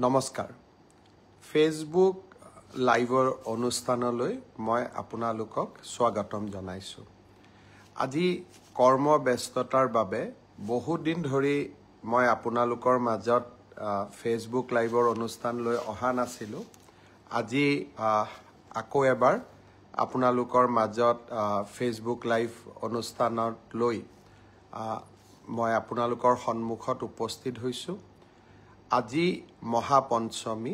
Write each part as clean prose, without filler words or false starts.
নমস্কাৰ ফেসবুক লাইভৰ অনুষ্ঠানলৈ মই আপোনালোকক স্বাগতম জনাইছো আজি কৰ্মব্যস্ততাৰ বাবে বহু দিন ধৰি মই আপোনালোকৰ মাজত ফেসবুক লাইভৰ অনুষ্ঠান লৈ অহা নাছিলো আজি আকৌ এবাৰ আপোনালোকৰ মাজত ফেসবুক লাইভ অনুষ্ঠানত লৈ মই আপোনালোকৰ সন্মুখত উপস্থিত হৈছো আজি মহাপঞ্চমী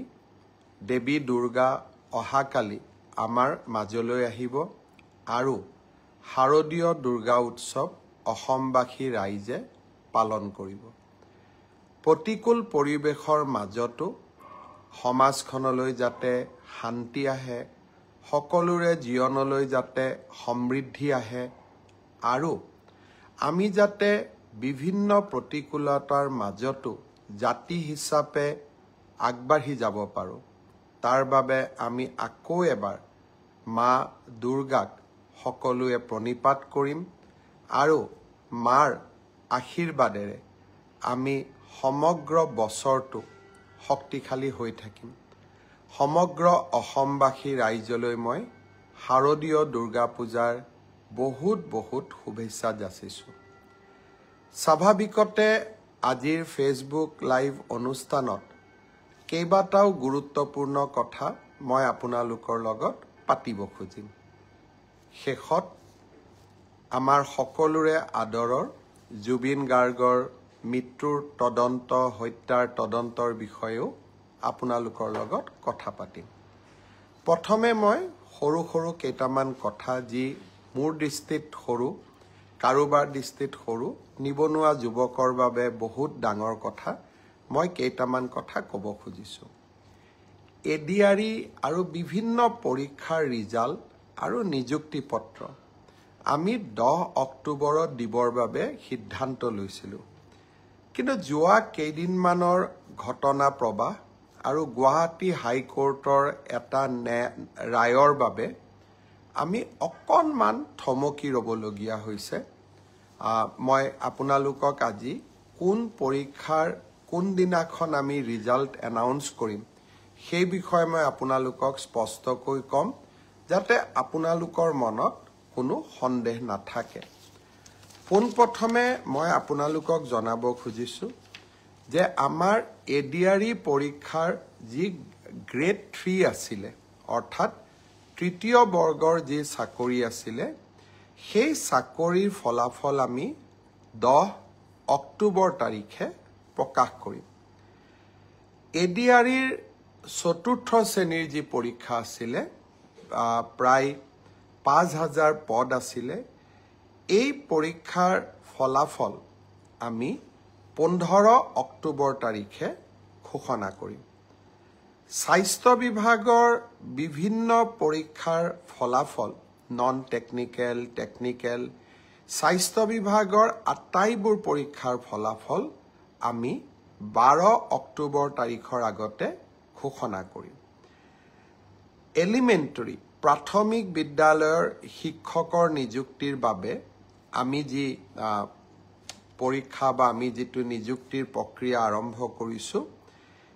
দেৱী দুৰ্গা অহাকালি আমাৰ মাজলৈ আহিব আৰু শাৰদীয় দুৰ্গা উৎসৱ অসমবাসী ৰাইজে পালন কৰিব প্ৰতিকূল পৰিবেশৰ মাজতো সমাজখনলৈ যাতে শান্তি আহে সকলোৰে জীৱনলৈ যাতে সমৃদ্ধি আহে আৰু আমি যাতে বিভিন্ন প্ৰতিকূলতাৰ মাজতো জাতি হিচাপে আগবাঢ়ি যাব পাৰো তাৰ বাবে আমি আকৌ এবাৰ মা দুৰ্গাক সকলোৱে প্ৰণিপাত কৰিম আৰু মাৰ আশীৰ্বাদেৰে আমি সমগ্ৰ বছৰটো শক্তিশালী হৈ থাকিম সমগ্ৰ অসমবাসী ৰাইজলৈ মই শাৰদীয় দুৰ্গা পূজাৰ বহুত শুভেচ্ছা যাচিছো স্বাভাৱিকতে আজিৰ ফেসবুক লাইভ অনুষ্ঠানত কেইবাটাও গুৰুত্বপূৰ্ণ কথা মই আপোনালোকৰ লগত পাতিব খুজিম শেষত আমাৰ সকলোৰে আদৰৰ জুবিন গাৰ্গৰ মৃত্যুৰ তদন্ত হত্যাৰ তদন্তৰ বিষয়েও আপোনালোকৰ লগত কথা পাতিম প্ৰথমে মই সৰু কেইটামান কথা যি মোৰ দৃষ্টিত সৰু কাৰোবাৰ দৃষ্টিত সৰু নিবনুৱা যুৱকৰ বাবে বহুত ডাঙৰ কথা মই কেইটামান কথা ক'ব খুজিছো এডিআৰই আৰু বিভিন্ন পৰীক্ষাৰ ৰিজাল্ট আৰু নিযুক্তি পত্ৰ আমি 10 অক্টোবৰত দিবৰ বাবে সিদ্ধান্ত লৈছিলো কিন্তু যোৱা কেইদিনমানৰ ঘটনা প্ৰবাহ আৰু গুৱাহাটী হাইকোৰ্টৰ এটা ৰায়ৰ বাবে আমি অকণমান থমকি ৰবলগীয়া হৈছে মই আপোনালোকক আজি কোন পৰীক্ষাৰ কোন দিনাখন আমি ৰিজাল্ট এনাউন্স কৰিম সেই বিষয়ে মই আপোনালোকক স্পষ্টকৈ কম যাতে আপোনালোকৰ মনত কোনো সন্দেহ নাথাকে পোনপ্ৰথমে মই আপোনালোকক জনাব খুজিছো যে আমাৰ এডিআৰই পৰীক্ষাৰ যি গ্ৰেড 3 আছিল অৰ্থাৎ তৃতীয় বৰ্গৰ যি চাকৰি আছিল সেই চাকৰিৰ ফলাফল আমি 10 অক্টোবৰ তাৰিখে প্ৰকাশ কৰিম এডিআৰইৰ চতুৰ্থ শ্ৰেণীৰ যি পৰীক্ষা আছিল প্ৰায় 5000 পদ আছিল এই পৰীক্ষাৰ ফলাফল আমি 15 অক্টোবৰ তাৰিখে ঘোষণা কৰিম স্বাস্থ্য বিভাগৰ বিভিন্ন পৰীক্ষাৰ ফলাফল নন টেকনিক্যাল টেকনিক্যাল স্বাস্থ্য বিভাগৰ আটাইবোৰ পৰীক্ষাৰ ফলাফল আমি 12 অক্টোবৰ তাৰিখৰ আগতে ঘোষণা কৰিম এলিমেন্টাৰী প্ৰাথমিক বিদ্যালয়ৰ শিক্ষকৰ নিযুক্তিৰ বাবে আমি যি পৰীক্ষা বা আমি যেটো নিযুক্তিৰ প্ৰক্ৰিয়া আৰম্ভ কৰিছো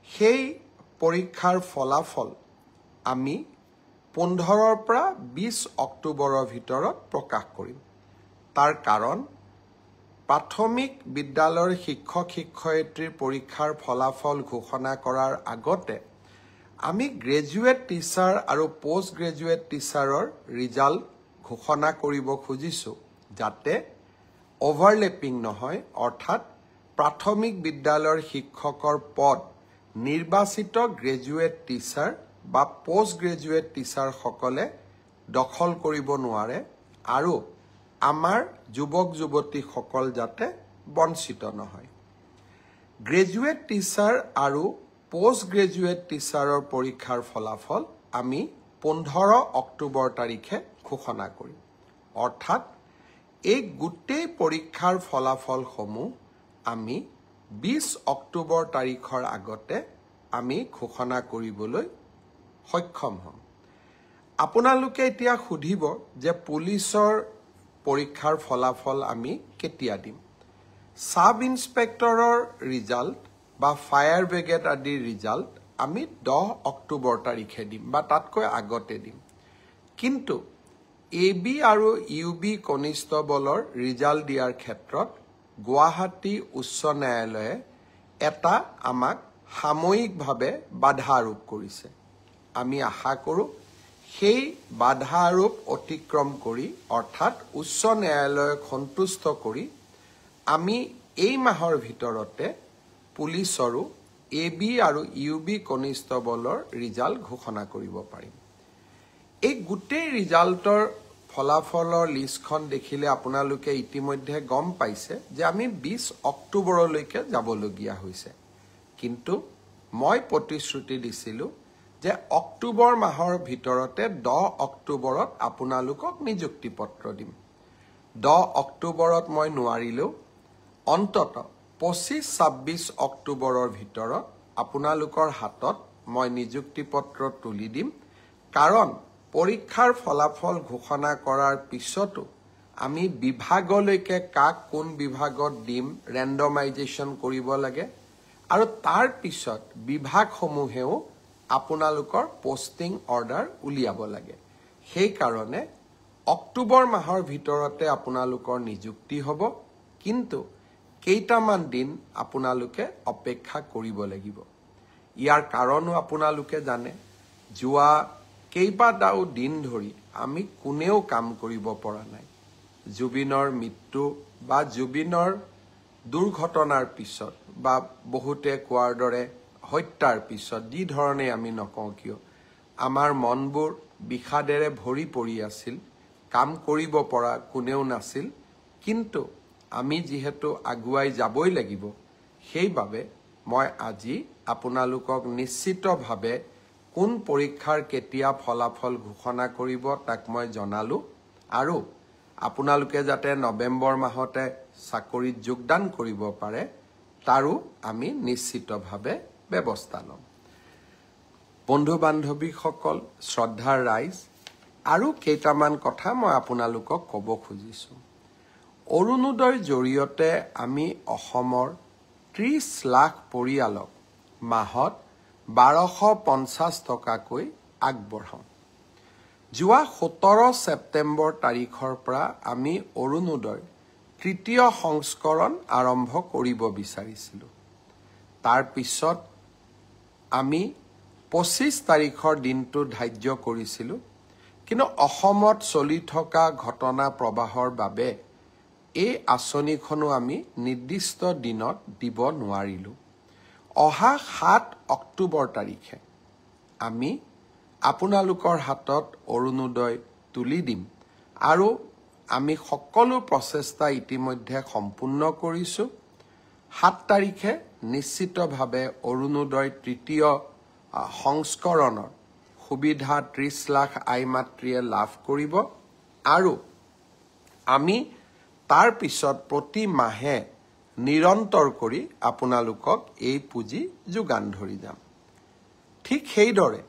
সেই পৰীক্ষাৰ ফলাফল আমি 15 পৰা 20 অক্টোবৰৰ ভিতৰত প্ৰকাশ কৰিম তাৰ কাৰণ প্ৰাথমিক বিদ্যালয়ৰ শিক্ষক শিক্ষয়িত্ৰীৰ পৰীক্ষাৰ ফলাফল ঘোষণা কৰাৰ আগতে আমি গ্ৰেজুৱেট টিচাৰ আৰু পোষ্ট গ্ৰেজুৱেট টিচাৰৰ ৰিজাল্ট ঘোষণা কৰিব খুজিছো যাতে ওভাৰলেপিং নহয় অৰ্থাৎ প্ৰাথমিক বিদ্যালয়ৰ শিক্ষকৰ পদ নিৰ্বাচিত গ্ৰেজুৱেট টিচাৰ বা পোষ্ট গ্ৰেজুৱেট টিচাৰ সকলে দখল কৰিব নোৱাৰে আৰু আমাৰ যুৱক যুৱতী সকল যাতে বঞ্চিত নহয় গ্ৰেজুৱেট টিচাৰ আৰু পোষ্ট গ্ৰেজুৱেট টিচাৰৰ পৰীক্ষাৰ ফলাফল আমি 15 অক্টোবৰ তাৰিখে ঘোষণা কৰিম অৰ্থাৎ এই গোটেই পৰীক্ষাৰ ফলাফলসমূহ আমি 20 অক্টোবৰ তাৰিখৰ আগতে আমি ঘোষণা কৰিবলৈ সক্ষম হ'ম আপোনালোকে এতিয়া সুধিব যে পুলিচৰ পৰীক্ষাৰ ফলাফল আমি কেতিয়া দিম সাব ইন্সপেক্টৰৰ ৰিজাল্ট বা ফায়াৰ ব্ৰিগেড আদিৰ ৰিজাল্ট আমি 10 অক্টোবৰ তাৰিখে দিম বা তাতকৈ আগতে দিম। কিন্তু AB আৰু UB কনিষ্টবলৰ ৰিজাল্ট দিয়াৰ ক্ষেত্ৰত গুৱাহাটী উচ্চ ন্যায়ালয়ে এটা আমাক সাময়িকভাৱে বাধা আৰোপ কৰিছে। আমি আশা কৰোঁ সেই বাধা আৰোপ অতিক্ৰম কৰি অৰ্থাৎ উচ্চ ন্যায়ালয়ক সন্তুষ্ট কৰি আমি এই মাহৰ ভিতৰতে পুলিচৰো AB আৰু UB কনিষ্টবলৰ ৰিজাল্ট ঘোষণা কৰিব পাৰিম। এই গোটেই ৰিজাল্টৰ ফলাফলৰ লিষ্টখন দেখিলে আপোনালোকে ইতিমধ্যে গম পাইছে যে আমি 20 অক্টোবৰলৈকে যাবলগীয়া হৈছে। কিন্তু মই প্ৰতিশ্ৰুতি দিছিলোঁ যে অক্টোবৰ মাহৰ ভিতৰতে 10 অক্টোবৰত আপোনালোকক নিযুক্তি পত্ৰ দিম। 10 অক্টোবৰত মই নোৱাৰিলেও অন্তত 25-26 অক্টোবৰৰ ভিতৰত আপোনালোকৰ হাতত মই নিযুক্তি পত্ৰ তুলি দিম। কাৰণ পৰীক্ষাৰ ফলাফল ঘোষণা কৰাৰ পিছতো আমি বিভাগলৈকে কাক কোন বিভাগত দিম ৰেণ্ডমাইজেশ্যন কৰিব লাগে আৰু তাৰ পিছত বিভাগসমূহেও আপোনালোকৰ পোষ্টিং অৰ্ডাৰ উলিয়াব লাগে। সেই কাৰণে অক্টোবৰ মাহৰ ভিতৰতে আপোনালোকৰ নিযুক্তি হ'ব। কিন্তু কেইটামান দিন আপোনালোকে অপেক্ষা কৰিব লাগিব। ইয়াৰ কাৰণো আপোনালোকে জানে, যোৱা কেইবাটাও দিন ধৰি আমি কোনেও কাম কৰিব পৰা নাই। জুবিনৰ মৃত্যু বা জুবিনৰ দুৰ্ঘটনাৰ পিছত বা বহুতে কোৱাৰ দৰে হত্যাৰ পিছত যি ধৰণে আমি নকওঁ কিয় আমাৰ মনবোৰ বিষাদেৰে ভৰি পৰি আছিল। কাম কৰিব পৰা কোনেও নাছিল। কিন্তু আমি যিহেতু আগুৱাই যাবই লাগিব, সেইবাবে মই আজি আপোনালোকক নিশ্চিতভাৱে কোন পৰীক্ষাৰ কেতিয়া ফলাফল ঘোষণা কৰিব তাক মই জনালোঁ আৰু আপোনালোকে যাতে নৱেম্বৰ মাহতে চাকৰিত যোগদান কৰিব পাৰে তাৰো আমি নিশ্চিতভাৱে ব্যৱস্থা ল'ম। বন্ধু বান্ধৱীসকল, শ্ৰদ্ধাৰ ৰাইজ, আৰু কেইটামান কথা মই আপোনালোকক ক'ব খুজিছোঁ। অৰুণোদয়ৰ জৰিয়তে আমি অসমৰ 30 লাখ পৰিয়ালক মাহত 1250 টকাকৈ আগবঢ়াওঁ। যোৱা 17 ছেপ্টেম্বৰ তাৰিখৰ পৰা আমি অৰুণোদয়ৰ তৃতীয় সংস্কৰণ আৰম্ভ কৰিব বিচাৰিছিলোঁ। তাৰ পিছত আমি 25 তাৰিখৰ দিনটো ধাৰ্য কৰিছিলোঁ। কিন্তু অসমত চলি থকা ঘটনা প্ৰবাহৰ বাবে এই আঁচনিখনো আমি নিৰ্দিষ্ট দিনত দিব নোৱাৰিলোঁ। অহা 7 অক্টোবৰ তাৰিখে আমি আপোনালোকৰ হাতত অৰুণোদয় তুলি দিম আৰু আমি সকলো প্ৰচেষ্টা ইতিমধ্যে সম্পূৰ্ণ কৰিছোঁ। 7 তাৰিখে নিশ্চিতভাৱে অৰুণোদয় তৃতীয় সংস্কৰণৰ সুবিধা 30 লাখ আই মাতৃয়ে লাভ কৰিব আৰু আমি তাৰ পিছত প্ৰতি মাহে নিৰন্তৰ কৰি আপোনালোকক এই পুঁজি যোগান ধৰি যাম। ঠিক সেইদৰে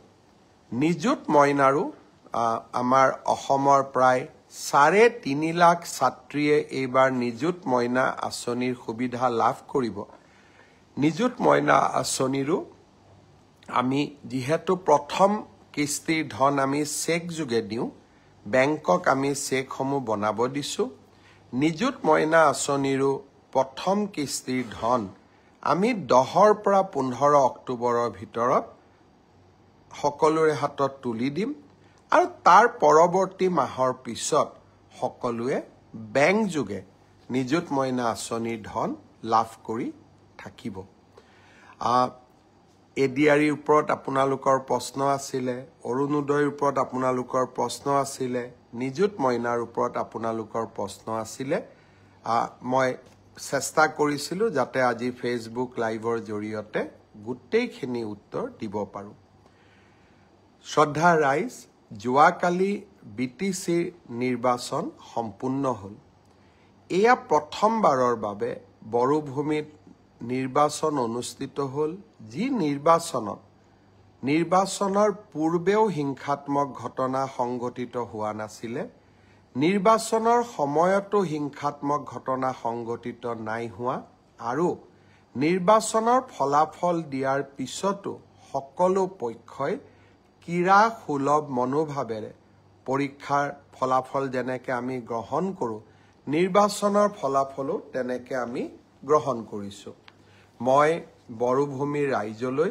নিযুত মইনাৰো আমাৰ অসমৰ প্ৰায় 3.5 লাখ ছাত্ৰীয়ে এইবাৰ নিযুত মইনা আঁচনিৰ সুবিধা লাভ কৰিব। নিযুত মইনা আঁচনিৰো আমি যিহেতু প্ৰথম কিস্তিৰ ধন আমি চেক যোগে দিওঁ, বেংকক আমি চেকসমূহ বনাব দিছোঁ। নিযুত মইনা আঁচনিৰো প্ৰথম কিস্তিৰ ধন আমি 10 পৰা 15 অক্টোবৰৰ ভিতৰত সকলোৰে হাতত তুলি দিম আৰু তাৰ পৰৱৰ্তী মাহৰ পিছত সকলোৱে বেংক যোগে নিযুত মইনা আঁচনিৰ ধন লাভ কৰি থাকিব। এডিআৰিৰ ওপৰত আপোনালোকৰ প্ৰশ্ন আছিলে, অৰুণোদয়ৰ ওপৰত আপোনালোকৰ প্ৰশ্ন আছিলে, নিযুত মইনাৰ ওপৰত আপোনালোকৰ প্ৰশ্ন আছিলে। মই চেষ্টা কৰিছিলোঁ যাতে আজি ফেচবুক লাইভৰ জৰিয়তে গোটেইখিনি উত্তৰ দিব পাৰোঁ। শ্ৰদ্ধাৰ ৰাইজ, যোৱাকালি BTCৰ নিৰ্বাচন সম্পূৰ্ণ হ'ল। এয়া প্ৰথমবাৰৰ বাবে বড়োভূমিত নিৰ্বাচন অনুষ্ঠিত হ'ল, যি নিৰ্বাচনৰ পূৰ্বেও হিংসাত্মক ঘটনা সংঘটিত হোৱা নাছিলে, নিৰ্বাচনৰ সময়তো হিংসাত্মক ঘটনা সংঘটিত নাই হোৱা আৰু নিৰ্বাচনৰ ফলাফল দিয়াৰ পিছতো সকলো পক্ষই ক্ৰীড়া সুলভ মনোভাৱেৰে পৰীক্ষাৰ ফলাফল যেনেকৈ আমি গ্ৰহণ কৰোঁ, নিৰ্বাচনৰ ফলাফলো তেনেকৈ আমি গ্ৰহণ কৰিছোঁ। মই বড়োভূমিৰ ৰাইজলৈ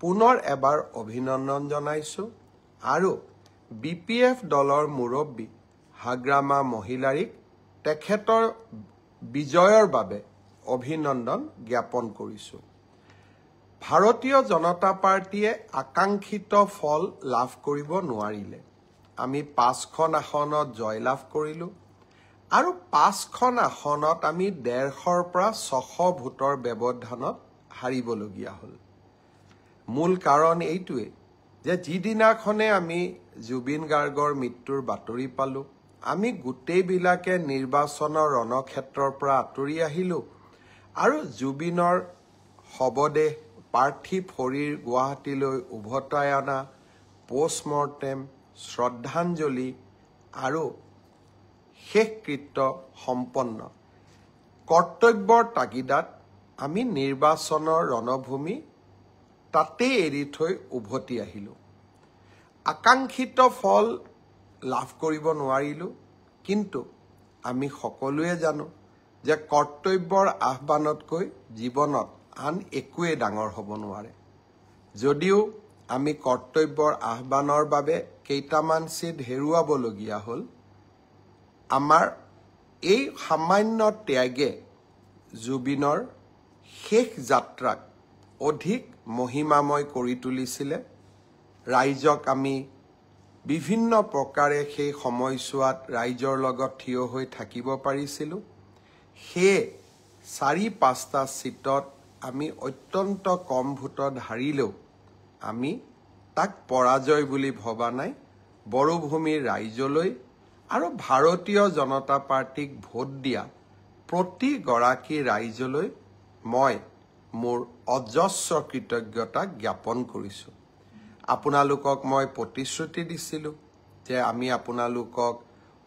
পুনৰ এবাৰ অভিনন্দন জনাইছোঁ আৰু BPF দলৰ মুৰব্বী হাগ্ৰামা মহিলাৰীক তেখেতৰ বিজয়ৰ বাবে অভিনন্দন জ্ঞাপন কৰিছোঁ। ভাৰতীয় জনতা পাৰ্টীয়ে আকাংক্ষিত ফল লাভ কৰিব নোৱাৰিলে। আমি 5খন আসনত জয়লাভ কৰিলোঁ আৰু 5খন আসনত আমি 150ৰ পৰা 600 ভোটৰ ব্যৱধানত হাৰিবলগীয়া হ'ল। মূল কাৰণ এইটোৱে যে যিদিনাখনে আমি জুবিন গাৰ্গৰ মৃত্যুৰ বাতৰি পালোঁ, আমি গোটেইবিলাকে নিৰ্বাচনৰ ৰণক্ষেত্ৰৰ পৰা আঁতৰি আহিলোঁ আৰু জুবিনৰ শৱদেহ পাৰ্থিৱ শৰীৰ গুৱাহাটীলৈ উভতাই অনা, পোষ্টমৰ্টেম, শ্ৰদ্ধাঞ্জলি আৰু শেষকৃত্য সম্পন্ন কৰ্তব্যৰ তাগিদাত আমি নিৰ্বাচনৰ ৰণভূমি তাতেই এৰি থৈ উভতি আহিলোঁ। আকাংক্ষিত ফল লাভ কৰিব নোৱাৰিলোঁ, কিন্তু আমি সকলোৱে জানো যে কৰ্তব্যৰ আহ্বানতকৈ জীৱনত আন একোৱেই ডাঙৰ হ'ব নোৱাৰে। যদিও আমি কৰ্তব্যৰ আহ্বানৰ বাবে কেইটামান চিট হেৰুৱাবলগীয়া হ'ল, আমাৰ এই সামান্য ত্যাগে জুবিনৰ শেষ যাত্ৰাক অধিক মহিমাময় কৰি তুলিছিলে। ৰাইজক আমি বিভিন্ন প্ৰকাৰে সেই সময়ছোৱাত ৰাইজৰ লগত থিয় হৈ থাকিব পাৰিছিলোঁ। সেয়ে 4-5টা চিটত আমি অত্যন্ত কম ভোটত হাৰিলেও আমি তাক পৰাজয় বুলি ভবা নাই। বড়োভূমিৰ ৰাইজলৈ আৰু ভাৰতীয় জনতা পাৰ্টীক ভোট দিয়া প্ৰতিগৰাকী ৰাইজলৈ মই মোৰ অজস্ৰ কৃতজ্ঞতা জ্ঞাপন কৰিছোঁ। আপোনালোকক মই প্ৰতিশ্ৰুতি দিছিলোঁ যে আমি আপোনালোকক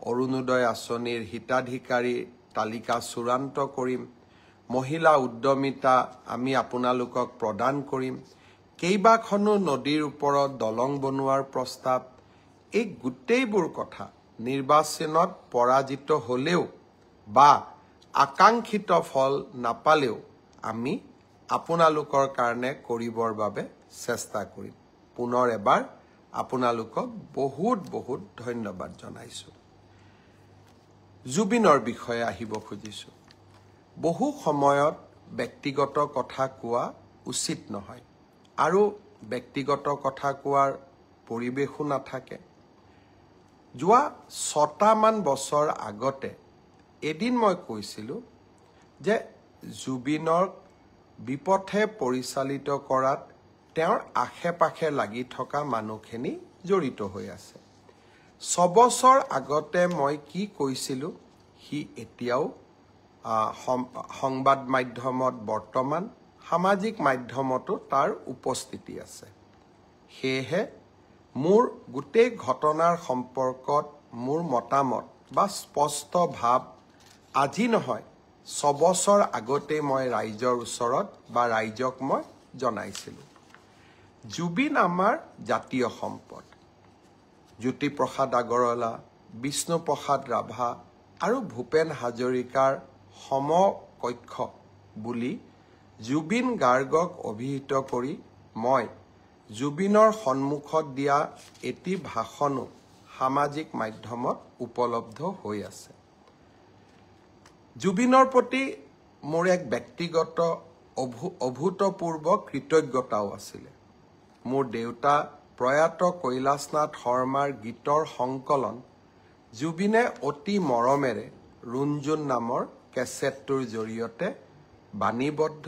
অৰুণোদয় আঁচনিৰ হিতাধিকাৰী তালিকা চূড়ান্ত কৰিম, মহিলা উদ্যমিতা আমি আপোনালোকক প্ৰদান কৰিম, কেইবাখনো নদীৰ ওপৰত দলং বনোৱাৰ প্ৰস্তাৱ, এই গোটেইবোৰ কথা নিৰ্বাচনত পৰাজিত হ'লেও বা আকাংক্ষিত ফল নাপালেও আমি আপোনালোকৰ কাৰণে কৰিবৰ বাবে চেষ্টা কৰিম। পুনৰ এবাৰ আপোনালোকক বহুত বহুত ধন্যবাদ জনাইছোঁ। জুবিনৰ বিষয়ে আহিব খুজিছোঁ। বহু সময়ত ব্যক্তিগত কথা কোৱা উচিত নহয় আৰু ব্যক্তিগত কথা কোৱাৰ পৰিৱেশো নাথাকে। যোৱা 6টামান বছৰ আগতে এদিন মই কৈছিলোঁ যে জুবিনক বিপথে পৰিচালিত কৰাত তেওঁৰ আশে-পাশে লাগি থকা মানুহখিনি জড়িত হৈ আছে। 6 বছৰ আগতে মই কি কৈছিলোঁ সি এতিয়াও সংবাদ মাধ্যমত বৰ্তমান সামাজিক মাধ্যমতো তাৰ উপস্থিতি আছে। সেয়েহে মোৰ গোটেই ঘটনাৰ সম্পৰ্কত মোৰ মতামত বা স্পষ্ট ভাৱ আজি নহয় 6 বছৰ আগতেই মই ৰাইজৰ ওচৰত বা ৰাইজক মই জনাইছিলোঁ। জুবিন আমাৰ জাতীয় সম্পদ। জ্যোতিপ্ৰসাদ আগৰৱালা, বিষ্ণুপ্ৰসাদ ৰাভা আৰু ভূপেন হাজৰিকাৰ সমকক্ষ বুলি জুবিন গাৰ্গক অভিহিত কৰি মই জুবিনৰ সন্মুখত দিয়া এটি ভাষণো সামাজিক মাধ্যমত উপলব্ধ হৈ আছে। জুবিনৰ প্ৰতি মোৰ এক ব্যক্তিগত অভূতপূৰ্ব কৃতজ্ঞতাও আছিলে। মোৰ দেউতা প্ৰয়াত কৈলাশনাথ শৰ্মাৰ গীতৰ সংকলন জুবিনে অতি মৰমেৰে ৰুণজুন নামৰ কেছেটটোৰ জৰিয়তে বাণীবদ্ধ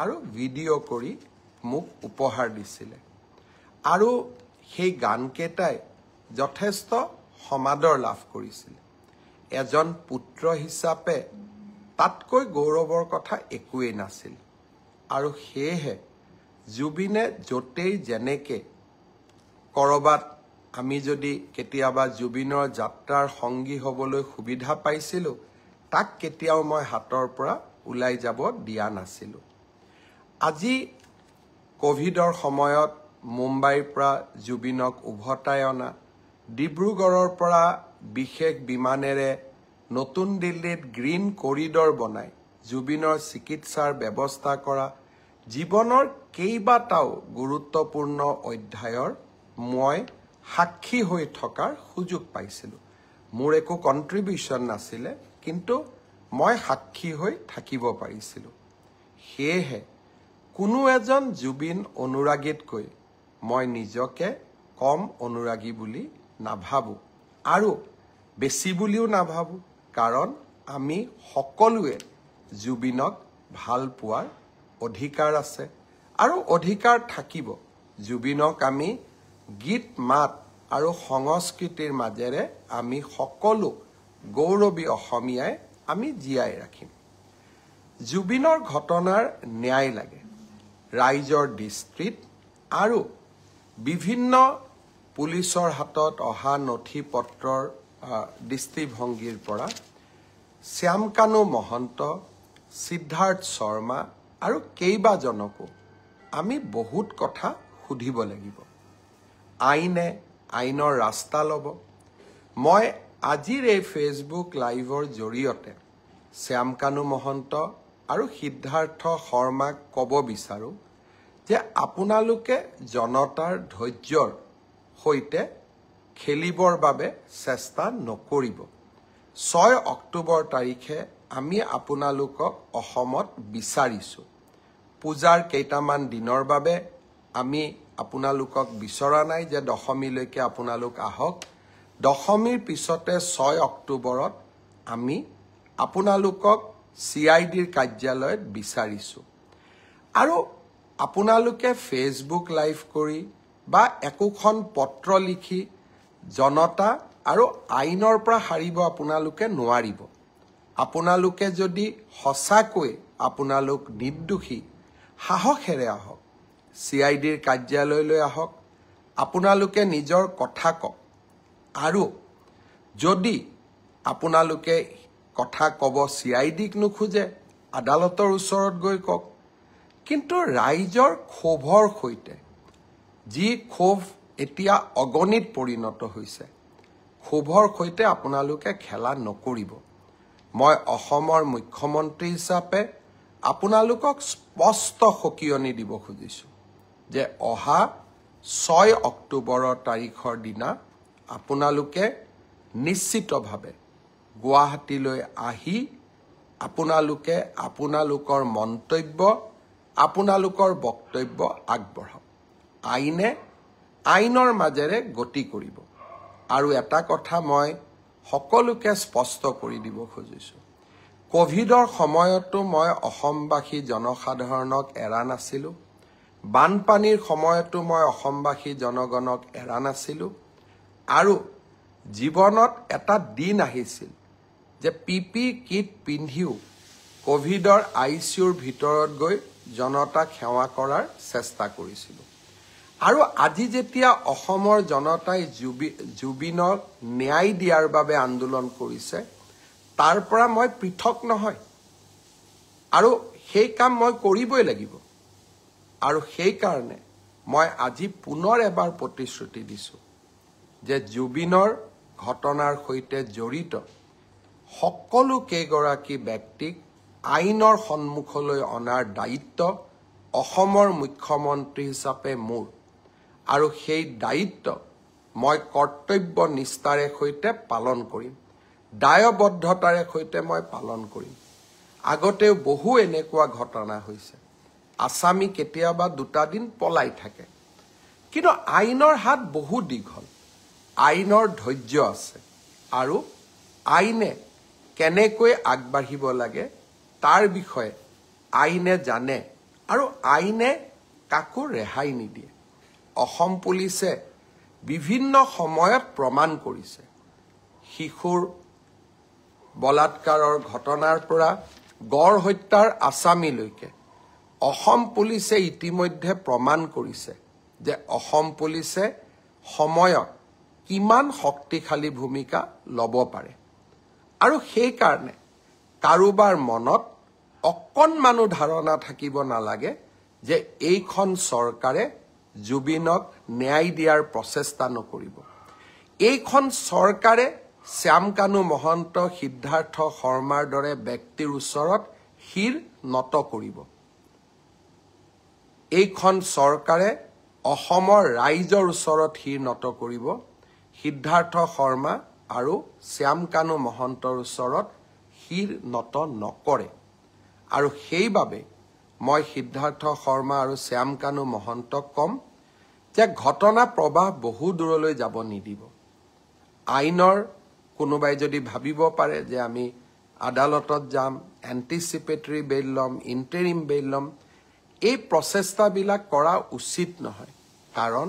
আৰু ভিডিঅ' কৰি মোক উপহাৰ দিছিলে আৰু সেই গানকেইটাই যথেষ্ট সমাদৰ লাভ কৰিছিল। এজন পুত্ৰ হিচাপে তাতকৈ গৌৰৱৰ কথা একোৱেই নাছিল আৰু সেয়েহে জুবিনে য'তেই যেনেকে কৰবাত আমি যদি কেতিয়াবা জুবিনৰ যাত্ৰাৰ সংগী হ'বলৈ সুবিধা পাইছিলোঁ, তাক কেতিয়াও মই হাতৰ পৰা ওলাই যাব দিয়া নাছিলোঁ। আজি কোভিডৰ সময়ত মুম্বাইৰ পৰা জুবিনক উভতাই অনা, ডিব্ৰুগড়ৰ পৰা বিশেষ বিমানেৰে নতুন দিল্লীত গ্ৰীণ কৰিডৰ বনাই জুবিনৰ চিকিৎসাৰ ব্যৱস্থা কৰা, জীৱনৰ কেইবাটাও গুৰুত্বপূৰ্ণ অধ্যায়ৰ মই সাক্ষী হৈ থকাৰ সুযোগ পাইছিলোঁ। মোৰ একো কণ্ট্ৰিবিউশ্যন নাছিলে, কিন্তু মই সাক্ষী হৈ থাকিব পাৰিছিলোঁ। সেয়েহে কোনো এজন জুবিন অনুৰাগীতকৈ মই নিজকে কম অনুৰাগী বুলি নাভাবোঁ আৰু বেছি বুলিও নাভাবোঁ, কাৰণ আমি সকলোৱে জুবিনক ভাল পোৱাৰ অধিকাৰ আছে আৰু অধিকাৰ থাকিব। জুবিনক আমি গীত মাত আৰু সংস্কৃতিৰ মাজেৰে আমি সকলো গৌৰৱী অসমীয়াই আমি জীয়াই ৰাখিম। জুবিনৰ ঘটনাৰ ন্যায় লাগে। ৰাইজৰ দৃষ্টিত আৰু বিভিন্ন পুলিচৰ হাতত অহা নথি পত্ৰৰ দৃষ্টিভংগীৰ পৰা শ্যামকানু মহন্ত, সিদ্ধাৰ্থ শৰ্মা আৰু কেইবাজনকো আমি বহুত কথা সুধিব লাগিব। আইনে আইনৰ ৰাস্তা ল'ব। মই আজিৰ এই ফেচবুক লাইভৰ জৰিয়তে শ্যামকানু মহন্ত আৰু সিদ্ধাৰ্থ শৰ্মাক ক'ব বিচাৰোঁ যে আপোনালোকে জনতাৰ ধৈৰ্যৰ সৈতে খেলিবৰ বাবে চেষ্টা নকৰিব। 6 অক্টোবৰ তাৰিখে আমি আপোনালোকক অসমত বিচাৰিছোঁ। পূজাৰ কেইটামান দিনৰ বাবে আমি আপোনালোকক বিচৰা নাই যে দশমীলৈকে আপোনালোক আহক। দশমীৰ পিছতে 6 অক্টোবৰত আমি আপোনালোকক CIDৰ কাৰ্যালয়ত বিচাৰিছোঁ। আৰু আপোনালোকে ফেচবুক লাইভ কৰি বা একোখন পত্ৰ লিখি জনতা আৰু আইনৰ পৰা হাৰিব আপোনালোকে নোৱাৰিব। আপোনালোকে যদি সঁচাকৈ আপোনালোক নিৰ্দোষী, সাহসেৰে আহক, CIDৰ কাৰ্যালয়লৈ আহক, আপোনালোকে নিজৰ কথা কওক। আৰু যদি আপোনালোকে কথা ক'ব CIDক নোখোজে, আদালতৰ ওচৰত গৈ কওক। কিন্তু ৰাইজৰ ক্ষোভৰ সৈতে, যি ক্ষোভ এতিয়া অগণিত পৰিণত হৈছে, ক্ষোভৰ সৈতে আপোনালোকে খেলা নকৰিব। মই অসমৰ মুখ্যমন্ত্ৰী হিচাপে আপোনালোকক স্পষ্ট সকিয়নি দিব খুজিছোঁ যে অহা 6 অক্টোবৰৰ তাৰিখৰ দিনা আপোনালোকে নিশ্চিতভাৱে গুৱাহাটীলৈ আহি আপোনালোকে আপোনালোকৰ মন্তব্য, আপোনালোকৰ বক্তব্য আগবঢ়াওক। আইনে আইনৰ মাজেৰে গতি কৰিব। আৰু এটা কথা মই সকলোকে স্পষ্ট কৰি দিব খুজিছোঁ, কোভিডৰ সময়তো মই অসমবাসী জনসাধাৰণক এৰা নাছিলোঁ। বানপানীৰ সময়তো মই অসমবাসী জনগণক এৰা নাছিলোঁ। আৰু জীৱনত এটা দিন আহিছিল যে PPE কিট পিন্ধিও কোভিডৰ ICUৰ ভিতৰত গৈ জনতাক সেৱা কৰাৰ চেষ্টা কৰিছিলোঁ। আৰু আজি যেতিয়া অসমৰ জনতাই জুবিনক ন্যায় দিয়াৰ বাবে আন্দোলন কৰিছে, তাৰ পৰা মই পৃথক নহয়। আৰু সেই কাম মই কৰিবই লাগিব। আৰু সেইকাৰণে মই আজি পুনৰ এবাৰ প্ৰতিশ্ৰুতি দিছোঁ যে জুবিনৰ ঘটনাৰ সৈতে জড়িত সকলো কেইগৰাকী ব্যক্তিক আইনৰ সন্মুখলৈ অনাৰ দায়িত্ব অসমৰ মুখ্যমন্ত্ৰী হিচাপে মোৰ। আৰু সেই দায়িত্ব মই কৰ্তব্য নিষ্ঠাৰে সৈতে পালন কৰিম, দায়বদ্ধতাৰে সৈতে মই পালন কৰিম। আগতেও বহু এনেকুৱা ঘটনা হৈছে। আসামী কেতিয়াবা 2টা দিন পলাই থাকে, কিন্তু আইনৰ হাত বহু দীঘল। আইনৰ ধৈৰ্য আছে আৰু আইনে কেনেকৈ আগবাঢ়িব লাগে তাৰ বিষয়ে আইনে জানে আৰু আইনে কাকো ৰেহাই নিদিয়ে। অসম পুলিচে বিভিন্ন সময়ত প্ৰমাণ কৰিছে। শিশুৰ বলাৎকাৰৰ ঘটনাৰ পৰা গড় হত্যাৰ আসামীলৈকে অসম পুলিচে ইতিমধ্যে প্ৰমাণ কৰিছে যে অসম পুলিচে সময়ত কিমান শক্তিশালী ভূমিকা ল'ব পাৰে। আৰু সেইকাৰণে কাৰোবাৰ মনত অকণমানো ধাৰণা থাকিব নালাগে যে এইখন চৰকাৰে জুবিনক ন্যায় দিয়াৰ প্ৰচেষ্টা নকৰিব। এইখন চৰকাৰে শ্যামকানু মহন্ত, সিদ্ধাৰ্থ শৰ্মাৰ দৰে ব্যক্তিৰ ওচৰত শিৰ নত কৰিব। এইখন চৰকাৰে অসমৰ ৰাইজৰ ওচৰত শিৰ নত কৰিব। সিদ্ধাৰ্থ শৰ্মা আৰু শ্যামকানু মহন্তৰ ওচৰত শিৰ নত নকৰে। আৰু সেইবাবে মই সিদ্ধাৰ্থ শৰ্মা আৰু শ্যামকানু মহন্তক কম যে ঘটনা প্ৰবাহ বহু দূৰলৈ যাব নিদিব। আইনৰ কোনোবাই যদি ভাবিব পাৰে যে আমি আদালতত যাম, এণ্টিচিপেটৰী বেইল ল'ম, ইণ্টাৰিম বেইল ল'ম, এই প্ৰচেষ্টাবিলাক কৰা উচিত নহয়। কাৰণ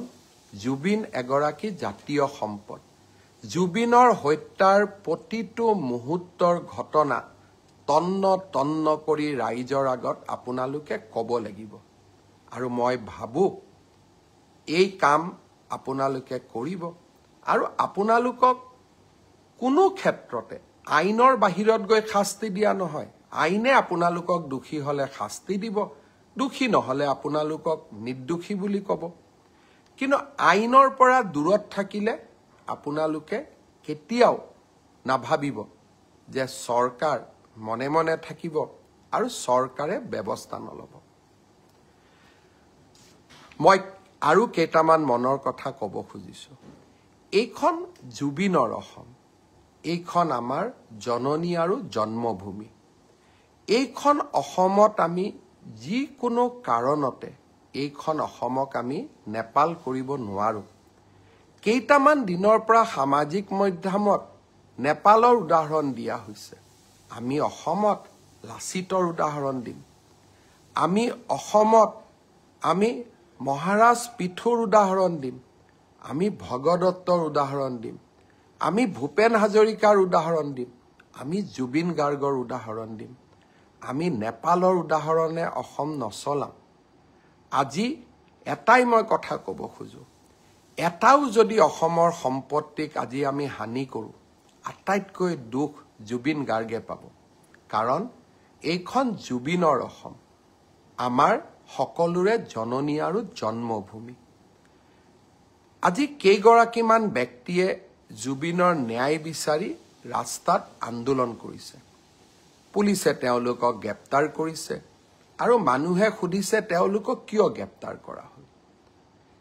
জুবিন এগৰাকী জাতীয় সম্পদ। জুবিনৰ হত্যাৰ প্ৰতিটো মুহূৰ্তৰ ঘটনা তন্ন তন্ন কৰি ৰাইজৰ আগত আপোনালোকে ক'ব লাগিব। আৰু মই ভাবোঁ এই কাম আপোনালোকে কৰিব। আৰু আপোনালোকক কোনো ক্ষেত্ৰতে আইনৰ বাহিৰত গৈ শাস্তি দিয়া নহয়। আইনে আপোনালোকক দোষী হ'লে শাস্তি দিব, দোষী নহ'লে আপোনালোকক নিৰ্দোষী বুলি ক'ব। কিন্তু আইনৰ পৰা দূৰত থাকিলে আপোনালোকে কেতিয়াও নাভাবিব যে চৰকাৰ মনে মনে থাকিব আৰু চৰকাৰে ব্যৱস্থা নল'ব। মই আৰু কেইটামান মনৰ কথা ক'ব খুজিছোঁ। এইখন জুবিনৰ অসম, এইখন আমাৰ জননী আৰু জন্মভূমি। এইখন অসমত আমি যিকোনো কাৰণতে এইখন অসমক আমি নেপাল কৰিব নোৱাৰোঁ। কেইটামান দিনৰ পৰা সামাজিক মাধ্যমত নেপালৰ উদাহৰণ দিয়া হৈছে। আমি অসমত লাচিতৰ উদাহৰণ দিম। আমি অসমত আমি মহাৰাজ পিথুৰ উদাহৰণ দিম। আমি ভগদত্তৰ উদাহৰণ দিম। আমি ভূপেন হাজৰিকাৰ উদাহৰণ দিম। আমি জুবিন গাৰ্গৰ উদাহৰণ দিম। আমি নেপালৰ উদাহৰণে অসম নচলাম। আজি এটাই মই কথা ক'ব খোজোঁ, এটাও যদি অসমৰ সম্পত্তিক আজি আমি হানি কৰোঁ, আটাইতকৈ দুখ জুবিন গাৰ্গে পাব। কাৰণ এইখন জুবিনৰ অসম, আমাৰ সকলোৰে জননী আৰু জন্মভূমি। আজি কেইগৰাকীমান ব্যক্তিয়ে জুবিনৰ ন্যায় বিচাৰি ৰাস্তাত আন্দোলন কৰিছে। পুলিচে তেওঁলোকক গ্ৰেপ্তাৰ কৰিছে আৰু মানুহে সুধিছে তেওঁলোকক কিয় গ্ৰেপ্তাৰ কৰা হ'ল।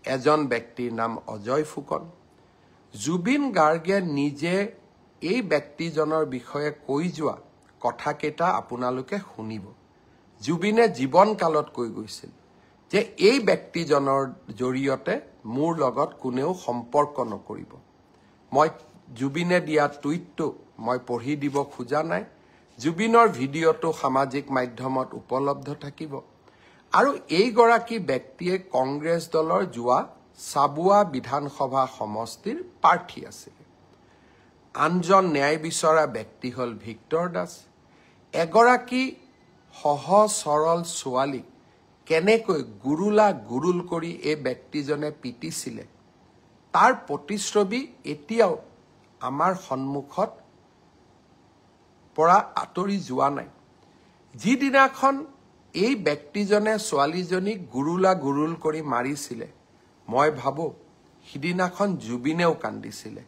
এজন ব্যক্তিৰ নাম অজয় ফুকন। জুবিন গাৰ্গে নিজে এই ব্যক্তিজনৰ বিষয়ে কৈ যোৱা কথাকেইটা আপোনালোকে শুনিব। জুবিনে জীৱনকালত কৈ গৈছিল যে এই ব্যক্তিজনৰ জৰিয়তে মোৰ লগত কোনেও সম্পৰ্ক নকৰিব। মই জুবিনে দিয়া টুইটটো মই পঢ়ি দিব খোজা নাই। জুবিনৰ ভিডিঅ'টো সামাজিক মাধ্যমত উপলব্ধ থাকিব। আৰু এইগৰাকী ব্যক্তিয়ে কংগ্ৰেছ দলৰ যোৱা চাবুৱা বিধানসভা সমষ্টিৰ প্ৰাৰ্থী আছিল। আনজন ন্যায় বিচৰা ব্যক্তি হ'ল ভিক্টৰ দাস। এগৰাকী সহজ সৰল ছোৱালীক কেনেকৈ গুৰুল কৰি এই ব্যক্তিজনে পিটিছিলে তাৰ প্ৰতিচ্ছবি এতিয়াও আমাৰ সন্মুখত পৰা আঁতৰি যোৱা নাই। যিদিনাখন এই ব্যক্তিজনে ছোৱালীজনীক গুৰুল কৰি মাৰিছিলে, মই ভাবোঁ সিদিনাখন জুবিনেও কান্দিছিলে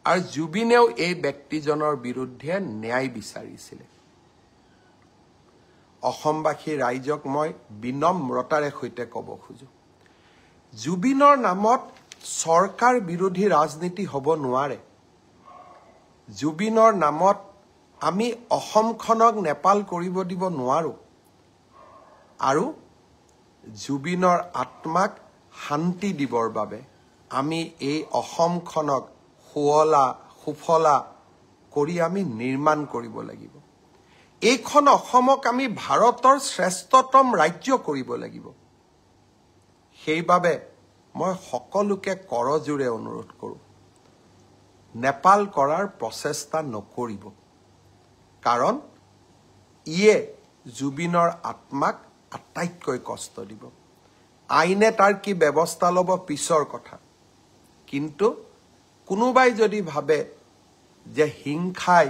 আৰু জুবিনেও এই ব্যক্তিজনৰ বিৰুদ্ধে ন্যায় বিচাৰিছিলে। অসমবাসী ৰাইজক মই বিনম্ৰতাৰে সৈতে ক'ব খোজোঁ, জুবিনৰ নামত চৰকাৰ বিৰোধী ৰাজনীতি হ'ব নোৱাৰে। জুবিনৰ নামত আমি অসমখনক নেপাল কৰিব দিব নোৱাৰোঁ। আৰু জুবিনৰ আত্মাক শান্তি দিবৰ বাবে আমি এই অসমখনক সুফলা কৰি আমি নিৰ্মাণ কৰিব লাগিব। এইখন অসমক আমি ভাৰতৰ শ্ৰেষ্ঠতম ৰাজ্য কৰিব লাগিব। সেইবাবে মই সকলোকে কৰজোৰে অনুৰোধ কৰোঁ, নেপাল কৰাৰ প্ৰচেষ্টা নকৰিব। কাৰণ ইয়ে জুবিনৰ আত্মাক আটাইতকৈ কষ্ট দিব। আইনে তাৰ কি ব্যৱস্থা ল'ব পিছৰ কথা। কিন্তু কোনোবাই যদি ভাবে যে হিংসাই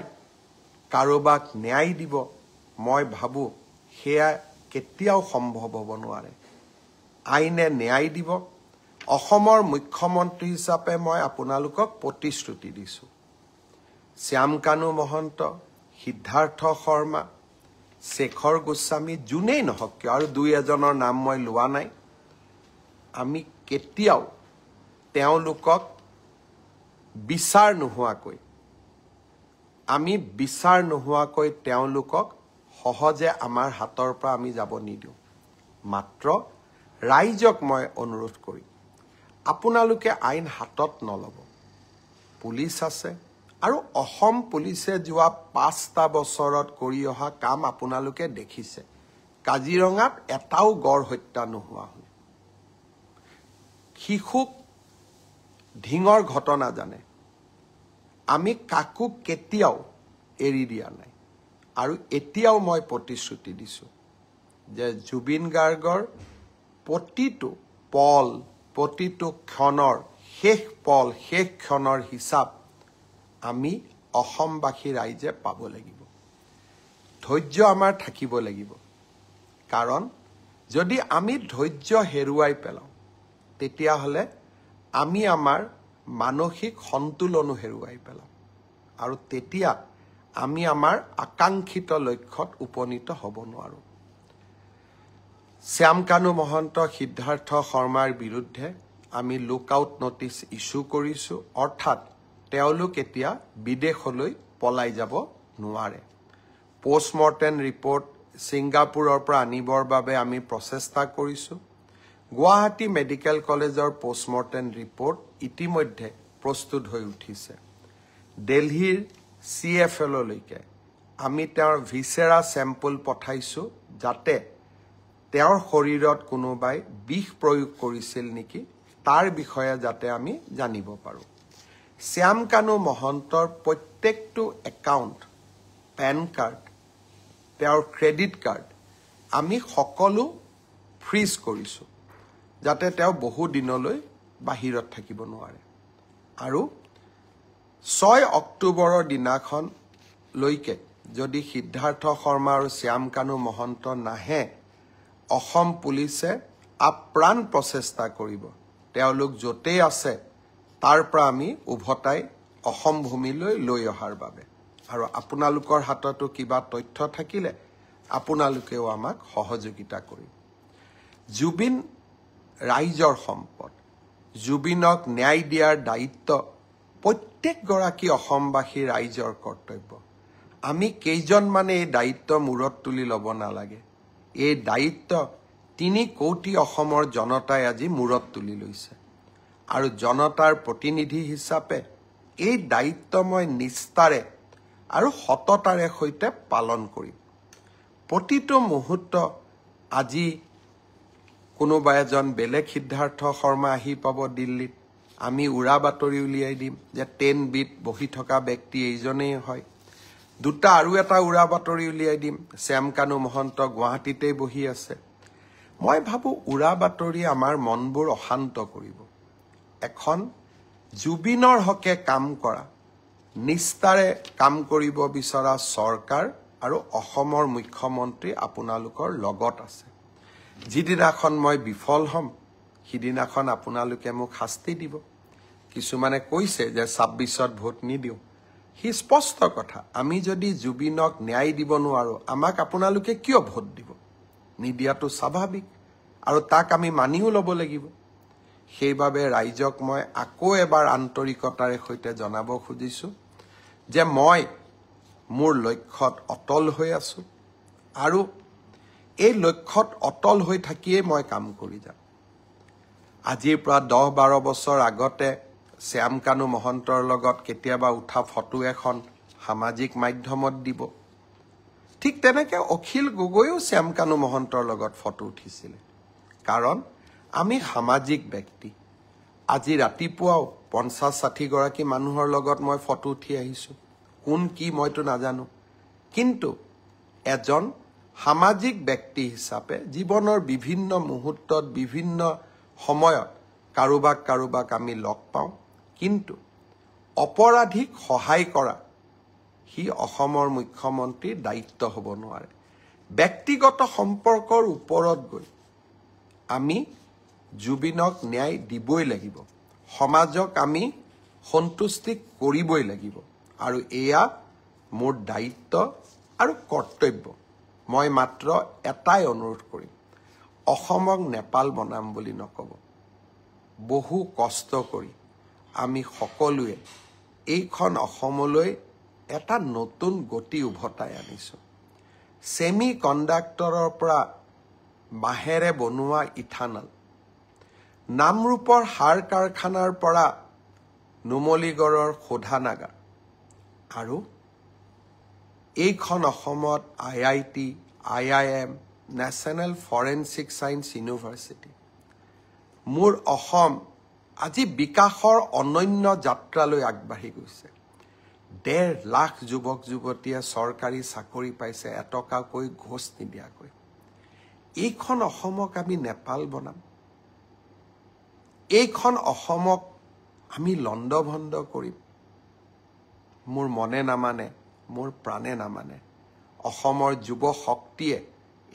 কাৰোবাক ন্যায় দিব, মই ভাবোঁ সেয়া কেতিয়াও সম্ভৱ হ'ব নোৱাৰে। আইনে ন্যায় দিব অসমৰ মুখ্যমন্ত্ৰী হিচাপে মই আপোনালোকক প্ৰতিশ্ৰুতি দিছোঁ শ্যামকানু মহন্ত সিদ্ধাৰ্থ শৰ্মা শেখৰ গোস্বামী যোনেই নহওক কিয় আৰু দুই এজনৰ নাম মই লোৱা নাই আমি কেতিয়াও তেওঁলোকক বিচাৰ নোহোৱাকৈ তেওঁলোকক সহজে আমাৰ হাতৰ পৰা আমি যাব নিদিওঁ মাত্ৰ ৰাইজক মই অনুৰোধ কৰিম আপোনালোকে আইন হাতত নলব পুলিচ আছে আৰু অসম পুলিচে যোৱা 5টা বছৰত কৰি অহা কাম আপোনালোকে দেখিছে কাজিৰঙাত এটাও গড় হত্যা নোহোৱা হ'ল শিশুক ঢিঙৰ ঘটনা জানে আমি কাকো কেতিয়াও এৰি দিয়া নাই আৰু এতিয়াও মই প্ৰতিশ্ৰুতি দিছোঁ যে জুবিন গাৰ্গৰ প্ৰতিটো পল প্ৰতিটো ক্ষণৰ শেষ ক্ষণৰ হিচাপ আমি অসমবাসী ৰাইজে পাব লাগিব ধৈৰ্য আমাৰ থাকিব লাগিব কাৰণ যদি আমি ধৈৰ্য হেৰুৱাই পেলাওঁ তেতিয়াহ'লে আমি আমাৰ মানসিক সন্তুলনো হেৰুৱাই পেলাম আৰু তেতিয়া আমি আমাৰ আকাংক্ষিত লক্ষ্যত উপনীত হ'ব নোৱাৰো শ্যামকানু মহন্ত সিদ্ধাৰ্থ শৰ্মাৰ বিৰুদ্ধে আমি লুকআউট নটিচ ইস্যু কৰিছোঁ অৰ্থাৎ তেওঁলোক এতিয়া বিদেশলৈ পলাই যাব নোৱাৰে পোষ্টমৰ্টেম ৰিপৰ্ট ছিংগাপুৰৰ পৰা আনিবৰ বাবে আমি প্ৰচেষ্টা কৰিছোঁ গুৱাহাটী মেডিকেল কলেজৰ পোষ্টমৰ্টেম ৰিপৰ্ট ইতিমধ্যে প্ৰস্তুত হৈ উঠিছে দিল্লীৰ CFLলৈকে আমি তেওঁৰ ভিসেৰা চেম্পল পঠাইছোঁ যাতে তেওঁৰ শৰীৰত কোনোবাই বিষ প্ৰয়োগ কৰিছিল নেকি তাৰ বিষয়ে যাতে আমি জানিব পাৰোঁ শ্যামকানু মহন্তৰ প্ৰত্যেকটো একাউণ্ট পেন কাৰ্ড তেওঁৰ ক্ৰেডিট কাৰ্ড আমি সকলো ফ্ৰিজ কৰিছোঁ যাতে তেওঁ বহু দিনলৈ বাহিৰত থাকিব নোৱাৰে আৰু 6 অক্টোবৰৰ দিনাখন লৈকে যদি সিদ্ধাৰ্থ শৰ্মা আৰু শ্যামকানু মহন্ত নাহে অসম পুলিচে আপ্ৰাণ প্ৰচেষ্টা কৰিব তেওঁলোক য'তেই আছে তাৰ পৰা আমি উভতাই অসম ভূমিলৈ লৈ অহাৰ বাবে আৰু আপোনালোকৰ হাততো কিবা তথ্য থাকিলে আপোনালোকেও আমাক সহযোগিতা কৰিব জুবিন ৰাইজৰ সম্পদ জুবিনক ন্যায় দিয়াৰ দায়িত্ব প্ৰত্যেকগৰাকী অসমবাসী ৰাইজৰ কৰ্তব্য আমি কেইজনমানে এই দায়িত্ব মূৰত তুলি ল'ব নালাগে এই দায়িত্ব 3 কোটি অসমৰ জনতাই আজি মূৰত তুলি লৈছে আৰু জনতাৰ প্ৰতিনিধি হিচাপে এই দায়িত্ব মই নিষ্ঠাৰে আৰু সততাৰে সৈতে পালন কৰিম প্ৰতিটো মুহূৰ্ত আজি কোনোবা এজন বেলেগ সিদ্ধাৰ্থ শৰ্মা আহি পাব দিল্লীত আমি উৰা বাতৰি উলিয়াই দিম যে 10 বিট বহি থকা ব্যক্তি এইজনেই হয় দুটা আৰু এটা উৰা বাতৰি উলিয়াই দিম শ্যামকানু মহন্ত গুৱাহাটীতে বহি আছে মই ভাবো উৰা বাতৰি আমাৰ মনবোৰ অশান্ত কৰিব এখন জুবিনৰ হকে কাম কৰা নিষ্ঠাৰে কাম কৰিব বিচৰা চৰকাৰ আৰু অসমৰ মুখ্যমন্ত্ৰী আপোনালোকৰ লগত আছে যিদিনাখন মই বিফল হম সিদিনাখন আপোনালোকে মোক শাস্তি দিব কিছুমানে কৈছে যে 26ত ভোট নিদিও হি স্পষ্ট কথা আমি যদি জুবিনক ন্যায় দিব নোৱাৰো আমাক আপোনালোকে কিয় ভোট দিব নিদিয়াটো স্বাভাৱিক আৰু তাক আমি মানিও ল'ব লাগিব সেইবাবে ৰাইজক মই আকৌ এবাৰ আন্তৰিকতাৰে সৈতে জনাব খুজিছো যে মই মোৰ লক্ষ্যত অটল হৈ আছো আৰু এই লক্ষ্যত অটল হৈ থাকিয়ে মই কাম কৰি যাম আজিৰ পৰা 10-12 বছৰ আগতে শ্যামকানু মহন্তৰ লগত কেতিয়াবা উঠা ফটো এখন সামাজিক মাধ্যমত দিব ঠিক তেনেকৈ অখিল গগৈও শ্যামকানু মহন্তৰ লগত ফটো উঠিছিল কাৰণ আমি সামাজিক ব্যক্তি আজি ৰাতিপুৱাও 50-60 গৰাকী মানুহৰ লগত মই ফটো উঠি আহিছো কোন কি মইতো নাজানো কিন্তু এজন সামাজিক ব্যক্তি হিচাপে জীৱনৰ বিভিন্ন মুহূৰ্তত বিভিন্ন সময়ত কাৰোবাক আমি লগ পাওঁ কিন্তু অপৰাধীক সহায় কৰা হি অসমৰ মুখ্যমন্ত্ৰীৰ দায়িত্ব হ'ব নোৱাৰে ব্যক্তিগত সম্পৰ্কৰ ওপৰত গৈ আমি জুবিনক ন্যায় দিবই লাগিব সমাজক আমি সন্তুষ্টি কৰিবই লাগিব আৰু এয়া মোৰ দায়িত্ব আৰু কৰ্তব্য মই মাত্ৰ এটাই অনুৰোধ কৰিম অসমক নেপাল বনাম বুলি নকব বহু কষ্ট কৰি আমি সকলোৱে এইখন অসমলৈ এটা নতুন গতি উভতাই আনিছো সেমি কণ্ডাক্টৰৰ পৰা বাহেৰে বনোৱা ইথানল নামৰূপৰ সাৰ কাৰখানাৰ পৰা নুমলীগড়ৰ শোধানাগাৰ আৰু এইখন অসমত IIT, IIM, national forensic science university মোৰ অসম আজি বিকাশৰ অনন্য যাত্ৰালৈ আগবাঢ়ি গৈছে 1.5 লাখ যুৱক যুৱতীয়ে চৰকাৰী চাকৰি পাইছে এটকাকৈ ঘোষ নিদিয়াকৈ এইখন অসমক আমি নেপাল বনাম এইখন অসমক আমি লণ্ডভণ্ড কৰিম মোৰ মনে নামানে মোৰ প্ৰাণে নামানে অসমৰ যুৱ শক্তিয়ে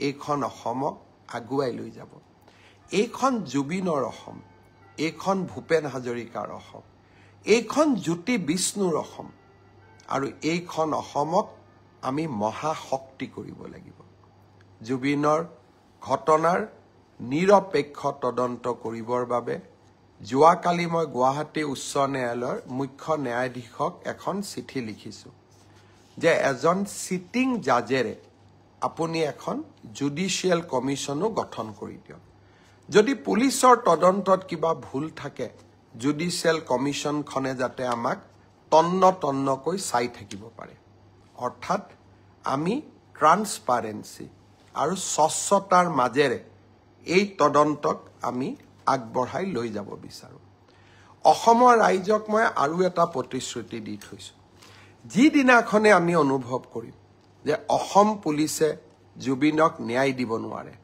এইখন অসমক আগুৱাই লৈ যাব এইখন জুবিনৰ অসম এইখন ভূপেন হাজৰিকাৰ অসম এইখন জ্যোতি বিষ্ণুৰ অসম আৰু এইখন অসমক আমি মহাশক্তি কৰিব লাগিব জুবিনৰ ঘটনাৰ নিৰপেক্ষ তদন্ত কৰিবৰ বাবে যোৱাকালি মই গুৱাহাটী উচ্চ ন্যায়ালয়ৰ মুখ্য ন্যায়াধীশক এখন চিঠি লিখিছো যে এজন সিটিং জাজেৰে আপুনি এখন জুডিশিয়েল কমিশনো গঠন কৰি দিয়ক যদি পুলিচৰ তদন্তত কিবা ভুল থাকে জুডিশিয়েল কমিশনখনে যাতে আমাক তন্নকৈ চাই থাকিব পাৰে অৰ্থাৎ আমি ট্ৰান্সপাৰেন্সি আৰু স্বচ্ছতাৰ মাজেৰে এই তদন্তক আমি আগবঢ়াই লৈ যাব বিচাৰো অসমৰ ৰাইজক মই আৰু এটা প্ৰতিশ্ৰুতি দি থৈছো যিদিনাখনে আমি অনুভৱ কৰিম যে অসম পুলিচে জুবিনক ন্যায় দিব নোৱাৰে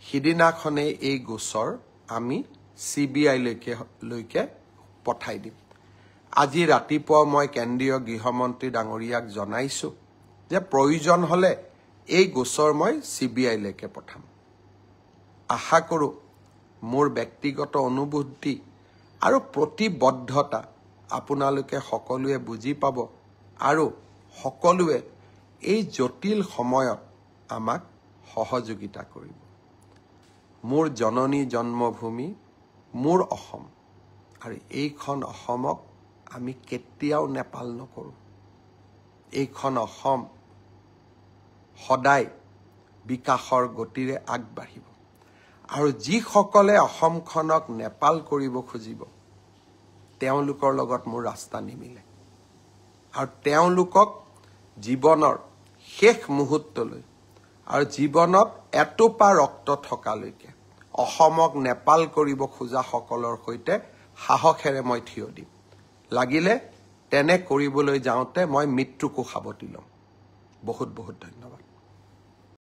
সিদিনাখনে এই গোচৰ আমি CBI লৈকে পঠাই দিম আজি ৰাতিপুৱা মই কেন্দ্ৰীয় গৃহমন্ত্ৰী ডাঙৰীয়াক জনাইছো যে প্ৰয়োজন হলে এই গোচৰ মই CBI লৈকে পঠাম আশা কৰো মোৰ ব্যক্তিগত অনুভূতি আৰু প্ৰতিবদ্ধতা আপোনালোকে সকলোৱে বুজি পাব আৰু সকলোৱে এই জটিল সময়ত আমাক সহযোগিতা কৰিব মোৰ জননী জন্মভূমি মোৰ অসম আৰু এইখন অসমক আমি কেতিয়াও নেপাল নকৰো এইখন অসম সদায় বিকাশৰ গতিৰে আগবাঢ়িব আৰু যিসকলে অসমখনক নেপাল কৰিব খুজিব তেওঁলোকৰ লগত মোৰ ৰাস্তা নিমিলে আৰু তেওঁলোকক জীৱনৰ শেষ মুহূৰ্তলৈ আৰু জীৱনত এটোপা ৰক্ত থকালৈকে অসমক নেপাল কৰিব খোজা সকলৰ সৈতে সাহসেৰে মই থিয় দিম লাগিলে তেনে কৰিবলৈ যাওঁতে মই মৃত্যুকো সাৱটি লম বহুত বহুত ধন্যবাদ